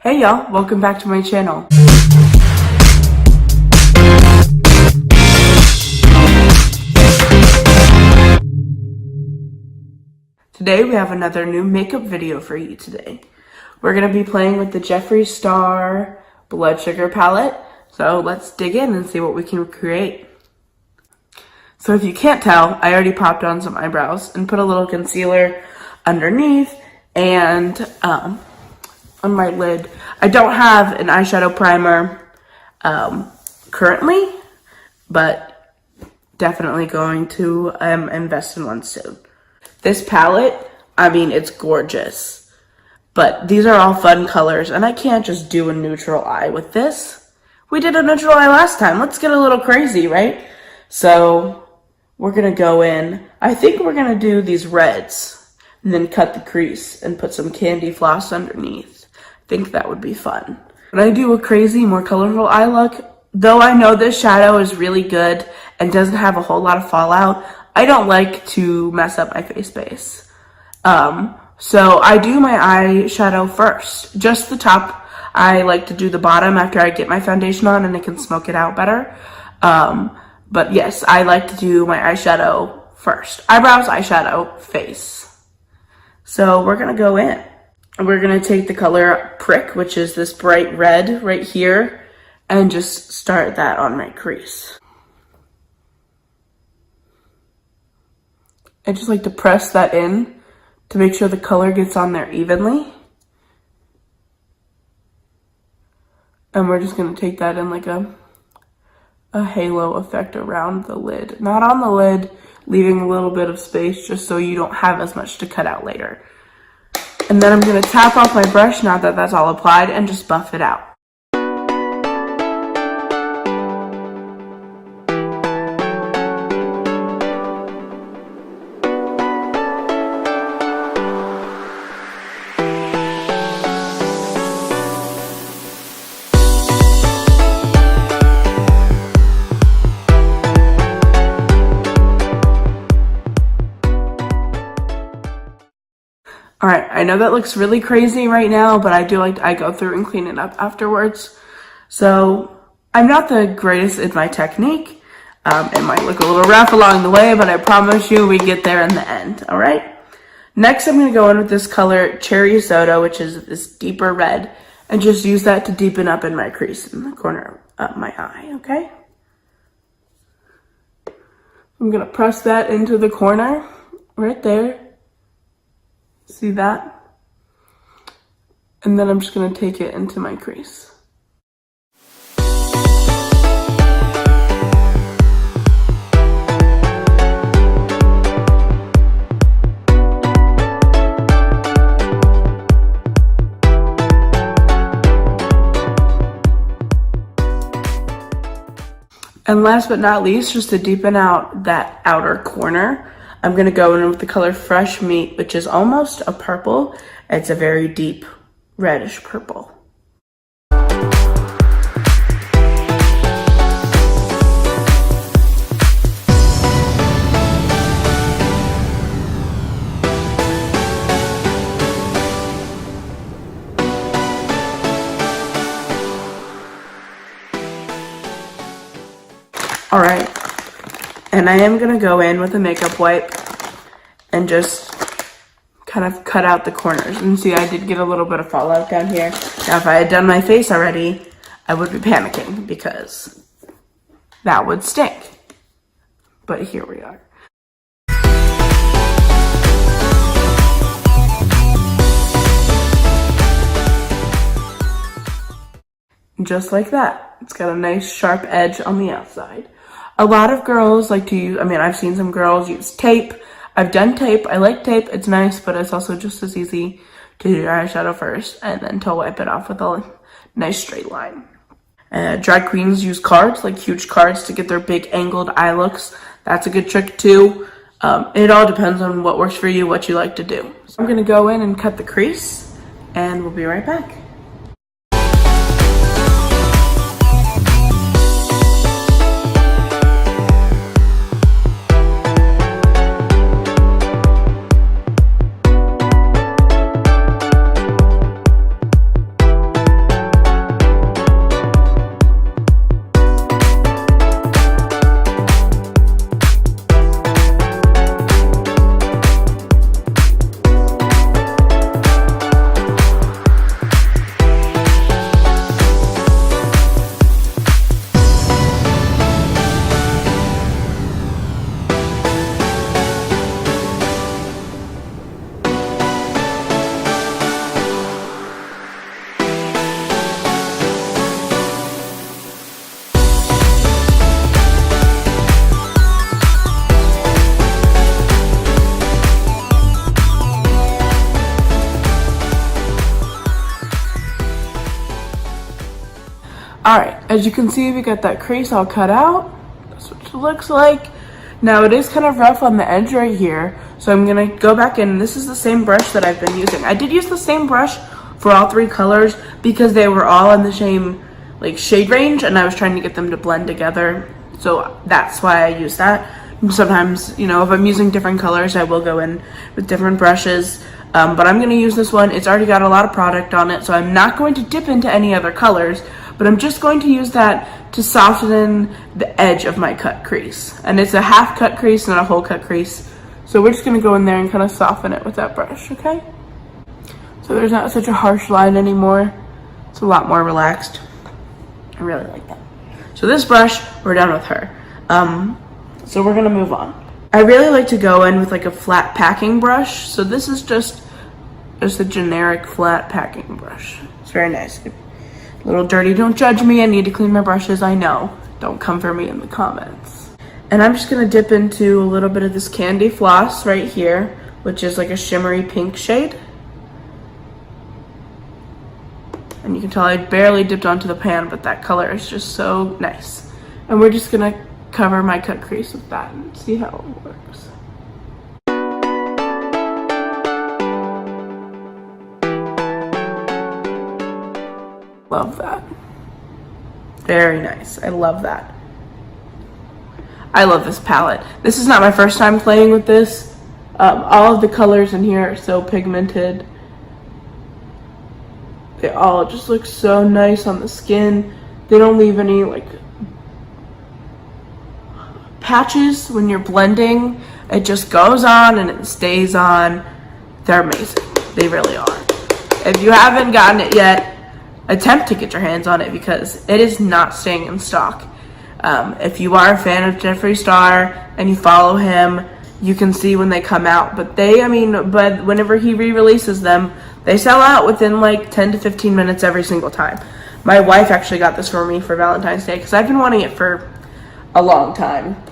Hey y'all, welcome back to my channel. Today we have another new makeup video for you today. We're going to be playing with the Jeffree Star Blood Sugar palette. So let's dig in and see what we can create. So if you can't tell, I already popped on some eyebrows and put a little concealer underneath and on my lid. I don't have an eyeshadow primer currently, but definitely going to invest in one soon. This palette, I mean, it's gorgeous, but these are all fun colors, and I can't just do a neutral eye with this. We did a neutral eye last time. Let's get a little crazy, right? So we're gonna go in. I think we're gonna do these reds and then cut the crease and put some candy floss underneath. I think that would be fun. When I do a crazy, more colorful eye look, though I know this shadow is really good and doesn't have a whole lot of fallout, I don't like to mess up my face base. So I do my eyeshadow first. Just the top. I like to do the bottom after I get my foundation on and I can smoke it out better. But yes, I like to do my eyeshadow first. Eyebrows, eyeshadow, face. So we're gonna go in. We're gonna take the color Prick, which is this bright red right here, and just start that on my crease. I just like to press that in to make sure the color gets on there evenly. And we're just gonna take that in like a halo effect around the lid. Not on the lid, leaving a little bit of space just so you don't have as much to cut out later. And then I'm gonna tap off my brush now that that's all applied and just buff it out. All right, I know that looks really crazy right now, but I go through and clean it up afterwards. So I'm not the greatest at my technique. It might look a little rough along the way, but I promise you we get there in the end, all right? Next, I'm gonna go in with this color Cherry Soda, which is this deeper red, and just use that to deepen up in my crease in the corner of my eye, okay? I'm gonna press that into the corner right there. See that? And then I'm just going to take it into my crease. And last but not least, just to deepen out that outer corner, I'm going to go in with the color Fresh Meat, which is almost a purple. It's a very deep reddish purple. All right. And I am gonna go in with a makeup wipe and just kind of cut out the corners. And see, I did get a little bit of fallout down here. Now, if I had done my face already, I would be panicking because that would stink. But here we are. Just like that. It's got a nice sharp edge on the outside. A lot of girls like to use, I've seen some girls use tape. I've done tape. I like tape. It's nice, but it's also just as easy to do your eyeshadow first and then to wipe it off with a nice straight line. Drag queens use cards, like huge cards, to get their big angled eye looks. That's a good trick too. It all depends on what works for you, what you like to do. So I'm gonna go in and cut the crease and we'll be right back. Alright, as you can see, we got that crease all cut out. That's what it looks like. Now it is kind of rough on the edge right here, so I'm gonna go back in. This is the same brush that I've been using. I did use the same brush for all three colors because they were all in the same like shade range, and I was trying to get them to blend together. So that's why I use that. And sometimes, you know, if I'm using different colors, I will go in with different brushes. But I'm gonna use this one. It's already got a lot of product on it, so I'm not going to dip into any other colors, but I'm just going to use that to soften the edge of my cut crease. And it's a half cut crease, not a whole cut crease. So we're just gonna go in there and kind of soften it with that brush, okay? So there's not such a harsh line anymore. It's a lot more relaxed. I really like that. So this brush, we're done with her. So we're gonna move on. I really like to go in with like a flat packing brush. So this is just a generic flat packing brush. It's very nice. A little dirty, don't judge me. I need to clean my brushes, I know. Don't come for me in the comments. And I'm just gonna dip into a little bit of this candy floss right here, which is like a shimmery pink shade. And you can tell I barely dipped onto the pan, but that color is just so nice. And we're just gonna cover my cut crease with that and see how it works. Love that. Very nice. I love that. I love this palette. This is not my first time playing with this. All of the colors in here are so pigmented. They all just look so nice on the skin. They don't leave any like patches when you're blending. It just goes on and it stays on. They're amazing. They really are. If you haven't gotten it yet, attempt to get your hands on it because it is not staying in stock. If you are a fan of Jeffree Star and you follow him, you can see when they come out. But whenever he re-releases them, they sell out within like 10 to 15 minutes every single time. My wife actually got this for me for Valentine's Day because I've been wanting it for a long time.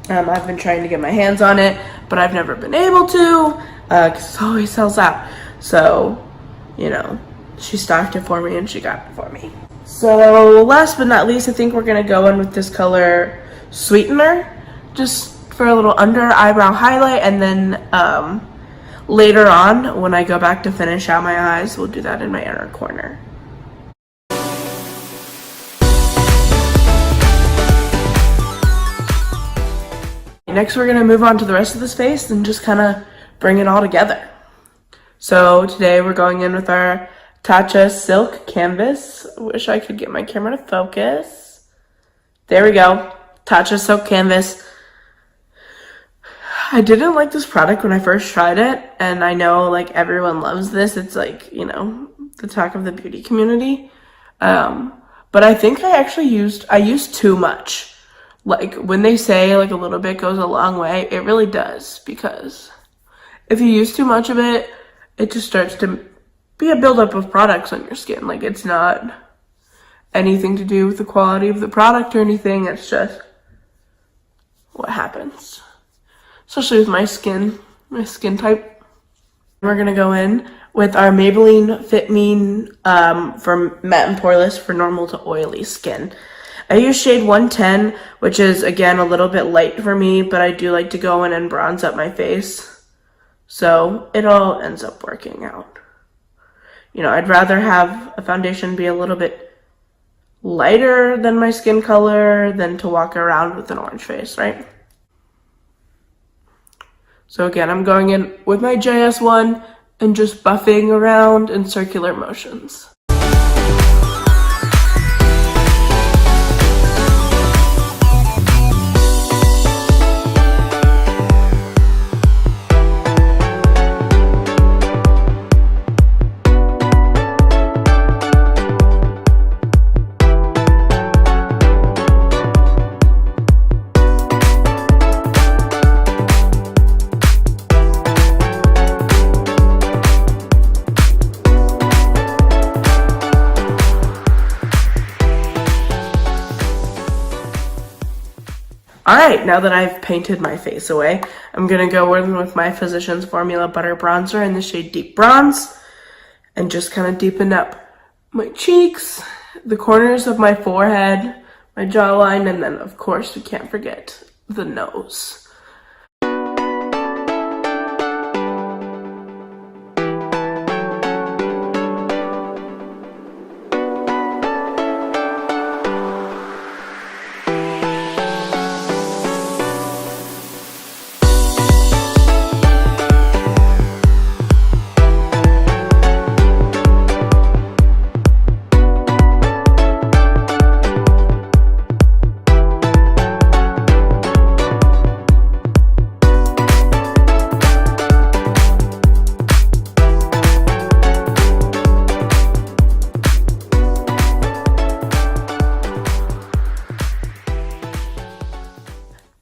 I've been trying to get my hands on it, but I've never been able to because it always sells out. So, you know, she stocked it for me and she got it for me. So last but not least, I think we're gonna go in with this color Sweetener, just for a little under eyebrow highlight, and then later on when I go back to finish out my eyes, we'll do that in my inner corner. Next we're gonna move on to the rest of this face and just kind of bring it all together. So today we're going in with our Tatcha Silk Canvas. I wish I could get my camera to focus. There we go. Tatcha Silk Canvas. I didn't like this product when I first tried it, and I know like everyone loves this. It's like, you know, the talk of the beauty community. But I think I used too much. Like when they say like a little bit goes a long way, it really does, because if you use too much of it, it just starts to be a buildup of products on your skin. Like it's not anything to do with the quality of the product or anything. It's just what happens, especially with my skin type. We're gonna go in with our Maybelline Fit Me for matte and poreless for normal to oily skin. I use shade 110, which is again a little bit light for me, but I do like to go in and bronze up my face, so it all ends up working out. You know, I'd rather have a foundation be a little bit lighter than my skin color than to walk around with an orange face, right? So again, I'm going in with my JS1 and just buffing around in circular motions. Alright, now that I've painted my face away, I'm going to go in with my Physicians Formula Butter Bronzer in the shade Deep Bronze and just kind of deepen up my cheeks the corners of my forehead, my jawline, and then of course we can't forget the nose.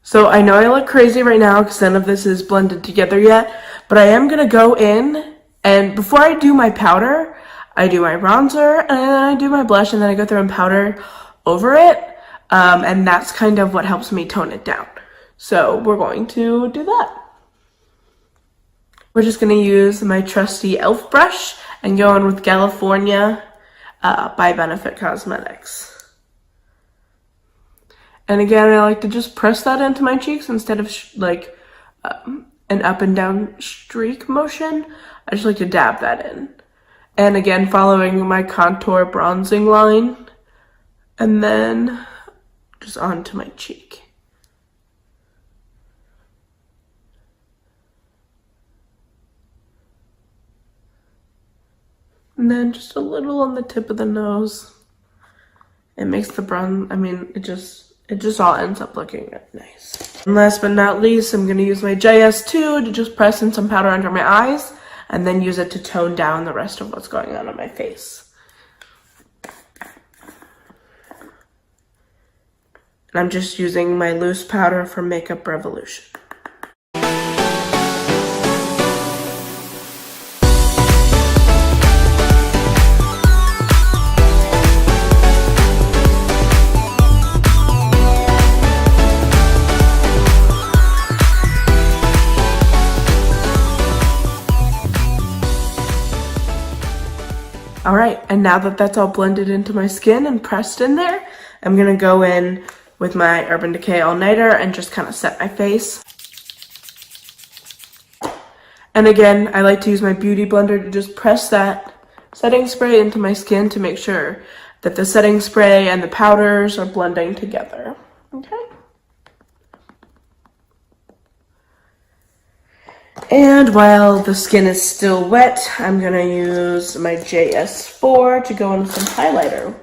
So I know I look crazy right now because none of this is blended together yet, but I am going to go in, and before I do my powder, I do my bronzer, and then I do my blush, and then I go through and powder over it, and that's kind of what helps me tone it down. So we're going to do that. We're just going to use my trusty e.l.f. brush and go in with California by Benefit Cosmetics. And again, I like to just press that into my cheeks instead of like an up and down streak motion. I just like to dab that in. And again, following my contour bronzing line. And then just onto my cheek. And then just a little on the tip of the nose. It makes the it just all ends up looking nice. And last but not least, I'm going to use my JS2 to just press in some powder under my eyes and then use it to tone down the rest of what's going on my face. And I'm just using my loose powder from Makeup Revolution. All right, and now that that's all blended into my skin and pressed in there, I'm gonna go in with my Urban Decay All Nighter and just kind of set my face. And again, I like to use my Beauty Blender to just press that setting spray into my skin to make sure that the setting spray and the powders are blending together, okay? And while the skin is still wet, I'm going to use my JS4 to go in with some highlighter.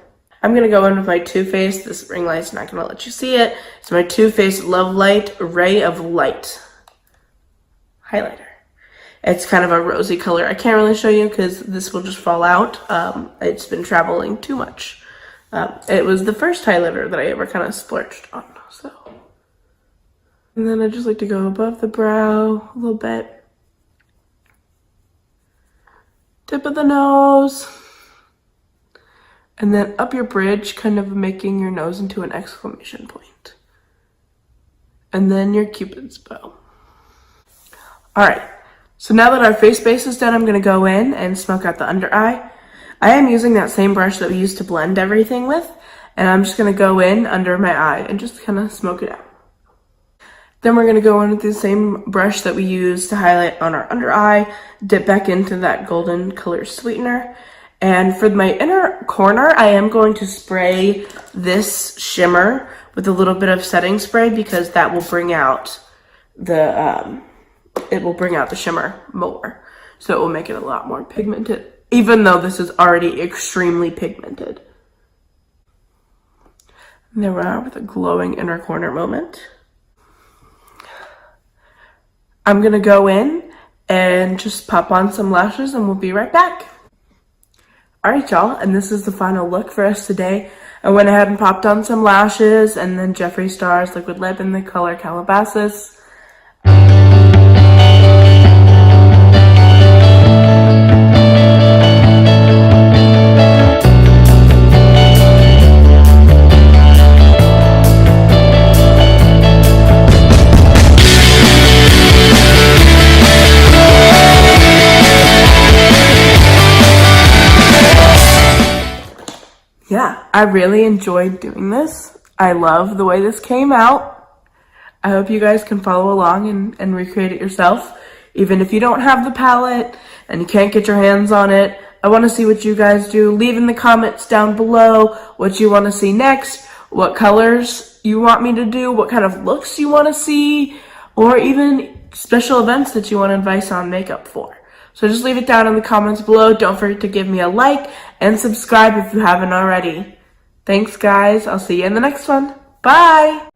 I'm going to go in with my Too Faced, this ring light's not going to let you see it. It's my Too Faced Love Light Ray of Light highlighter. It's kind of a rosy color. I can't really show you because this will just fall out. It's been traveling too much. It was the first highlighter that I ever kind of splurged on, so. And then I just like to go above the brow a little bit. Tip of the nose. And then up your bridge, kind of making your nose into an exclamation point. And then your Cupid's bow. Alright, so now that our face base is done, I'm going to go in and smoke out the under eye. I am using that same brush that we used to blend everything with. And I'm just going to go in under my eye and just kind of smoke it out. Then we're going to go in with the same brush that we used to highlight on our under eye, dip back into that golden color sweetener. And for my inner corner, I am going to spray this shimmer with a little bit of setting spray because that will bring out the, shimmer more. So it will make it a lot more pigmented, even though this is already extremely pigmented. And there we are with a glowing inner corner moment. I'm gonna go in and just pop on some lashes and we'll be right back. All right, y'all, and this is the final look for us today. I went ahead and popped on some lashes and then Jeffree Star's liquid lip in the color Calabasas. yeah, I really enjoyed doing this. I love the way this came out. I hope you guys can follow along and recreate it yourself. Even if you don't have the palette and you can't get your hands on it, I want to see what you guys do. Leave in the comments down below what you want to see next, what colors you want me to do, what kind of looks you want to see, or even special events that you want advice on makeup for. So just leave it down in the comments below. Don't forget to give me a like and subscribe if you haven't already. Thanks, guys. I'll see you in the next one. Bye!